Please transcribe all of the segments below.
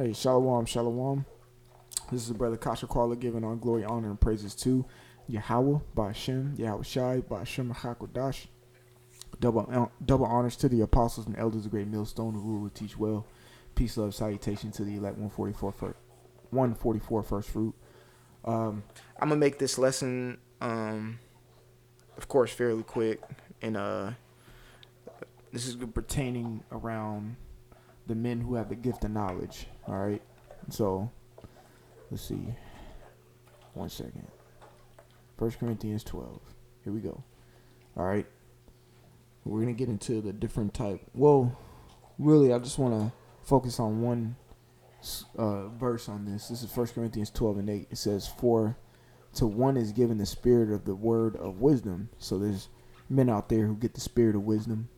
Hey, shalom, shalom. This is Brother Kasha Kwala giving on glory, honor, and praises to Yahweh, Ba'ashem, Yahweh Shai, Ba'ashem Hakodash. Double honors to the apostles and elders of Great Millstone, who rule and teach well. Peace, love, salutation to the elect 144 first fruit. I'm going to make this lesson, of course, fairly quick. And this is pertaining around the men who have the gift of knowledge. All right. So let's see. 1 second. 1 Corinthians 12. Here we go. All right. We're going to get into the different type. Well, really, I just want to focus on one verse on this. This is 1 Corinthians 12 and 8. It says, "For to one is given the spirit of the word of wisdom." So there's men out there who get the spirit of wisdom,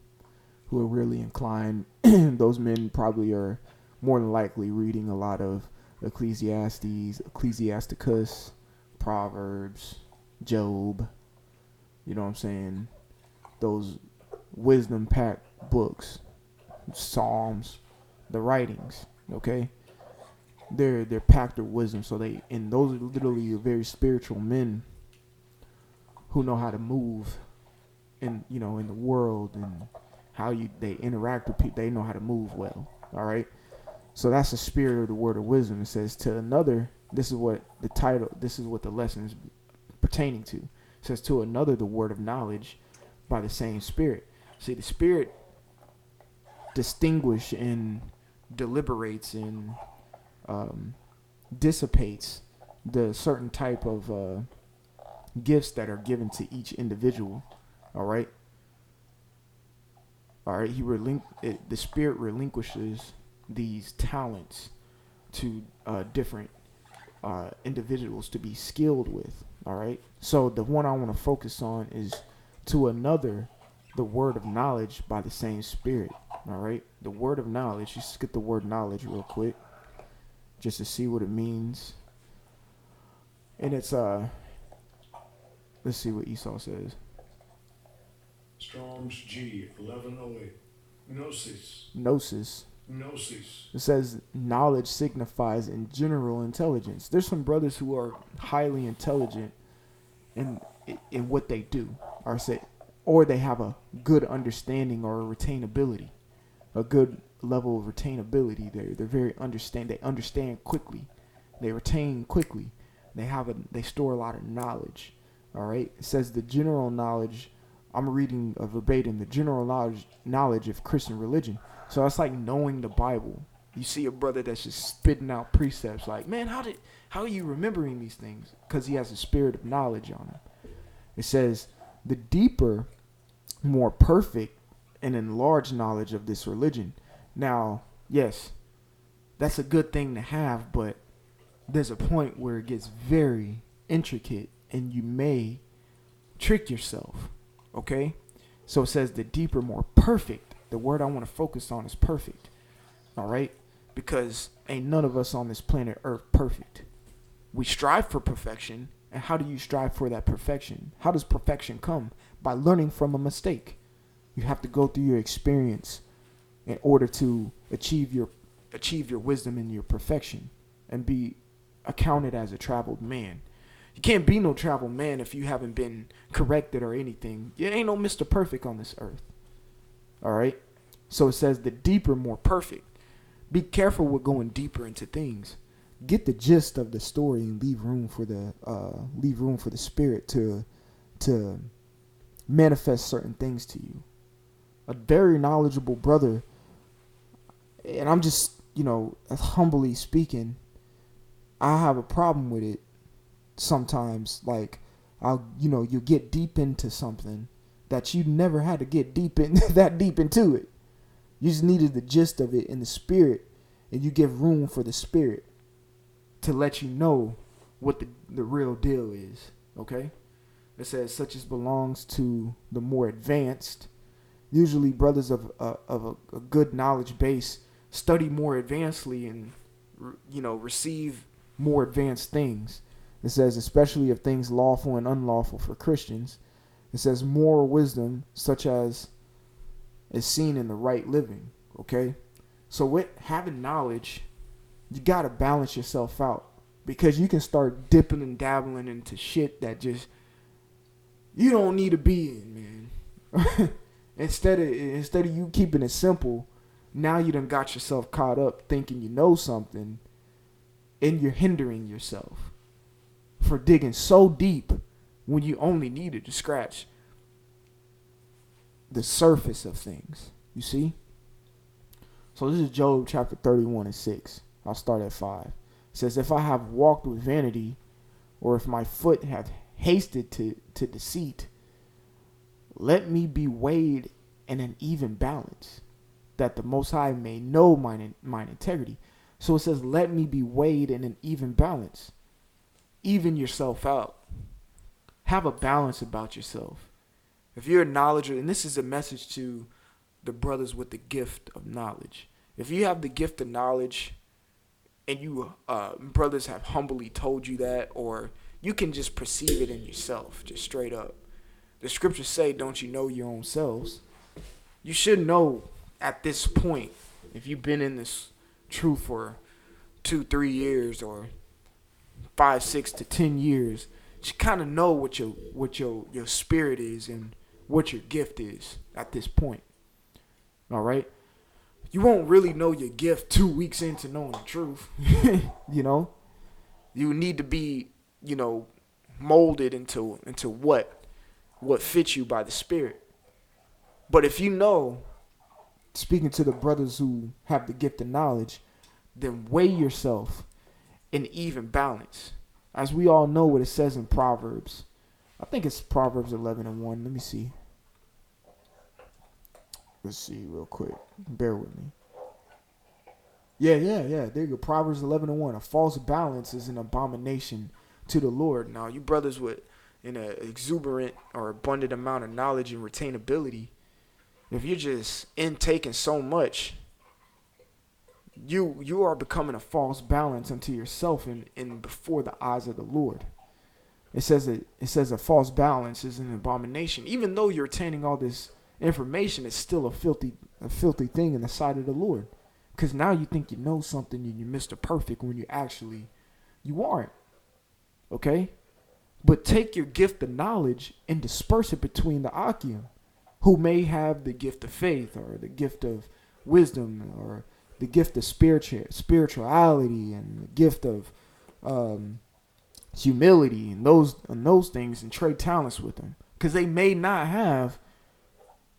who are really inclined. Those men probably are more than likely reading a lot of Ecclesiastes, Ecclesiasticus, Proverbs, Job. You know what I'm saying? Those wisdom-packed books, Psalms, the writings. Okay, they're packed with wisdom. So those are literally very spiritual men who know how to move in the world and how they interact with people. They know how to move well. All right. So that's the spirit of the word of wisdom. It says to another, this is what the lesson is pertaining to. It says to another the word of knowledge by the same spirit. See, the spirit distinguishes and deliberates and dissipates the certain type of gifts that are given to each individual. All right. All right. The spirit relinquishes these talents to different individuals to be skilled with. All right. So the one I want to focus on is to another the word of knowledge by the same spirit. All right. The word of knowledge. Let's get the word knowledge real quick, just to see what it means. And it's let's see what Esau says. Strong's G 1108. Gnosis. Gnosis. Gnosis. It says knowledge signifies in general intelligence. There's some brothers who are highly intelligent in what they do, or they have a good understanding or a retainability, a good level of retainability. They're very They understand quickly, they retain quickly. They store a lot of knowledge. All right. It says the general knowledge. I'm reading a verbatim. The general knowledge of Christian religion. So it's like knowing the Bible. You see a brother that's just spitting out precepts like, man, how are you remembering these things? Because he has a spirit of knowledge on him. It says the deeper, more perfect, and enlarged knowledge of this religion. Now, yes, that's a good thing to have, but there's a point where it gets very intricate and you may trick yourself. Okay? So it says the deeper, more perfect. The word I want to focus on is perfect. All right? Because ain't none of us on this planet Earth perfect. We strive for perfection. And how do you strive for that perfection? How does perfection come? By learning from a mistake. You have to go through your experience in order to achieve your wisdom and your perfection and be accounted as a traveled man. You can't be no traveled man if you haven't been corrected or anything. You ain't no Mr. Perfect on this earth. All right? So it says the deeper, more perfect. Be careful with going deeper into things. Get the gist of the story and leave room for the spirit to manifest certain things to you. A very knowledgeable brother, and I'm just, humbly speaking, I have a problem with it sometimes. Like, you get deep into something that you never had to get that deep into it. You just needed the gist of it in the spirit, and you give room for the spirit to let you know what the real deal is. Okay? It says such as belongs to the more advanced. Usually brothers of a good knowledge base study more advancedly and receive more advanced things. It says especially of things lawful and unlawful for Christians. It says moral wisdom such as is seen in the right living. Okay? So with having knowledge You got to balance yourself out, because you can start dipping and dabbling into shit that just you don't need to be in, man. instead of you keeping it simple, now you done got yourself caught up thinking you know something, and you're hindering yourself for digging so deep when you only needed to scratch the surface of things. You see? So this is Job chapter 31 and 6. I'll start at 5. It says, if I have walked with vanity, or if my foot hath hasted to deceit, let me be weighed in an even balance, that the Most High may know mine integrity. So it says, let me be weighed in an even balance. Even yourself out. Have a balance about yourself. If you're a knowledge, and this is a message to the brothers with the gift of knowledge. If you have the gift of knowledge, and you brothers have humbly told you that, or you can just perceive it in yourself, just straight up. The scriptures say, don't you know your own selves? You should know at this point, if you've been in this truth for 2-3 years, or 5, 6 to 10 years, you kind of know what your spirit is and what your gift is at this point. All right? You won't really know your gift 2 weeks into knowing the truth. You know? You need to be, molded into what fits you by the Spirit. But if you know, speaking to the brothers who have the gift of knowledge, then weigh yourself in even balance. As we all know what it says in Proverbs. I think it's Proverbs 11 and 1. Let me see. Let's see real quick. Bear with me. Yeah. There you go. Proverbs 11 and 1. A false balance is an abomination to the Lord. Now, you brothers with an exuberant or abundant amount of knowledge and retainability, if you're just intaking so much, you are becoming a false balance unto yourself and before the eyes of the Lord. It says a false balance is an abomination. Even though you're retaining all this information, it's still a filthy thing in the sight of the Lord. Because now you think you know something and you're Mr. Perfect when you aren't. Okay? But take your gift of knowledge and disperse it between the Akim, who may have the gift of faith or the gift of wisdom or the gift of spirituality and the gift of humility and those things, and trade talents with them. Because they may not have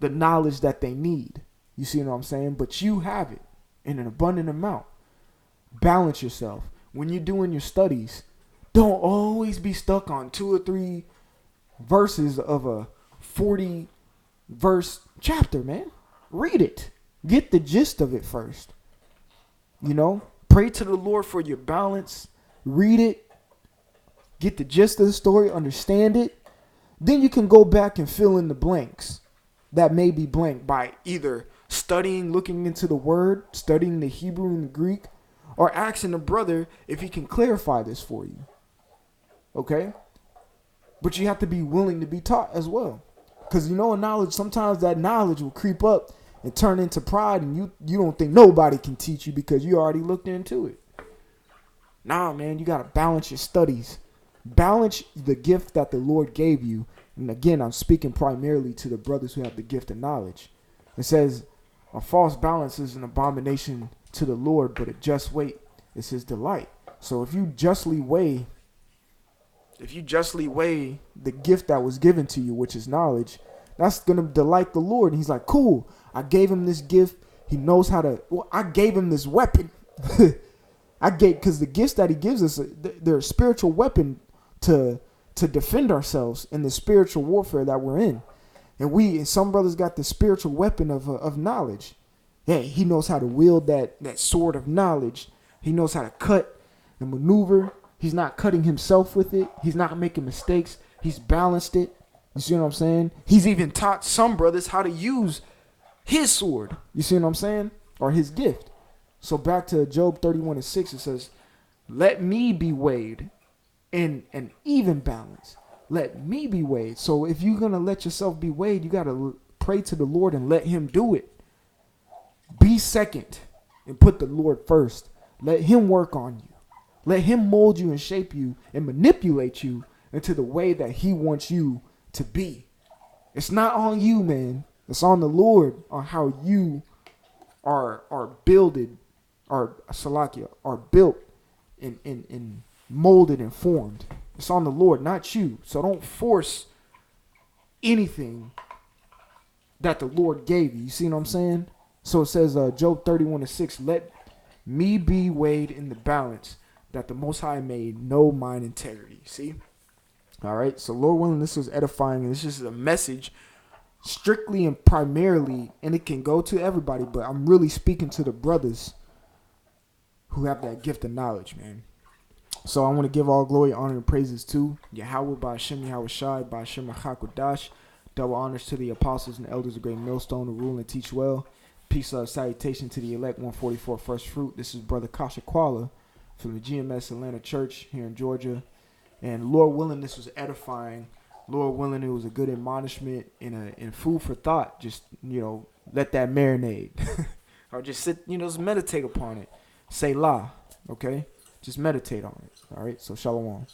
the knowledge that they need. You see what I'm saying? But you have it in an abundant amount. Balance yourself. When you're doing your studies, don't always be stuck on 2 or 3 verses of a 40 verse chapter, man. Read it. Get the gist of it first. Pray to the Lord for your balance. Read it. Get the gist of the story. Understand it. Then you can go back and fill in the blanks that may be blank by either studying, looking into the word, studying the Hebrew and the Greek, or asking a brother if he can clarify this for you. Okay? But you have to be willing to be taught as well. Because knowledge, sometimes that knowledge will creep up and turn into pride, and you don't think nobody can teach you because you already looked into it. Nah, man, you got to balance your studies. Balance the gift that the Lord gave you. And again, I'm speaking primarily to the brothers who have the gift of knowledge. It says, a false balance is an abomination to the Lord, but a just weight is his delight. So if you justly weigh the gift that was given to you, which is knowledge, that's going to delight the Lord. And he's like, cool, I gave him this gift. He knows how to, I gave him this weapon. Because the gifts that he gives us, they're a spiritual weapon to defend ourselves in the spiritual warfare that we're in. And some brothers got the spiritual weapon of knowledge. Hey, he knows how to wield that sword of knowledge. He knows how to cut and maneuver. He's not cutting himself with it. He's not making mistakes. He's balanced it. You see what I'm saying? He's even taught some brothers how to use his sword. You see what I'm saying? Or his gift. So back to Job 31 and 6, it says, let me be weighed in an even balance. Let me be weighed. So if you're going to let yourself be weighed, you got to pray to the Lord and let him do it. Be second and put the Lord first. Let him work on you. Let him mold you and shape you and manipulate you into the way that he wants you to be. It's not on you, man. It's on the Lord on how you are builded, are built and molded and formed. It's on the Lord, not you. So don't force anything that the Lord gave you. You see what I'm saying? So it says, Job 31:6, let me be weighed in the balance that the Most High made know mine integrity. See? All right. So Lord willing, this was edifying. And this is a message strictly and primarily, and it can go to everybody, but I'm really speaking to the brothers who have that gift of knowledge, man. So I want to give all glory, honor, and praises to Yahweh, Ba'ashem, Yahweh Shai, Ba'ashem, Hakodash. Double honors to the apostles and elders of Great Millstone who rule and teach well. Peace, love, salutation to the elect 144 First Fruit. This is Brother Kasha Kwala from the GMS Atlanta Church here in Georgia. And Lord willing, this was edifying. Lord willing, it was a good admonishment and food for thought. Just, let that marinate. Or just sit, just meditate upon it. Say la, okay? Just meditate on it. All right? So shalom.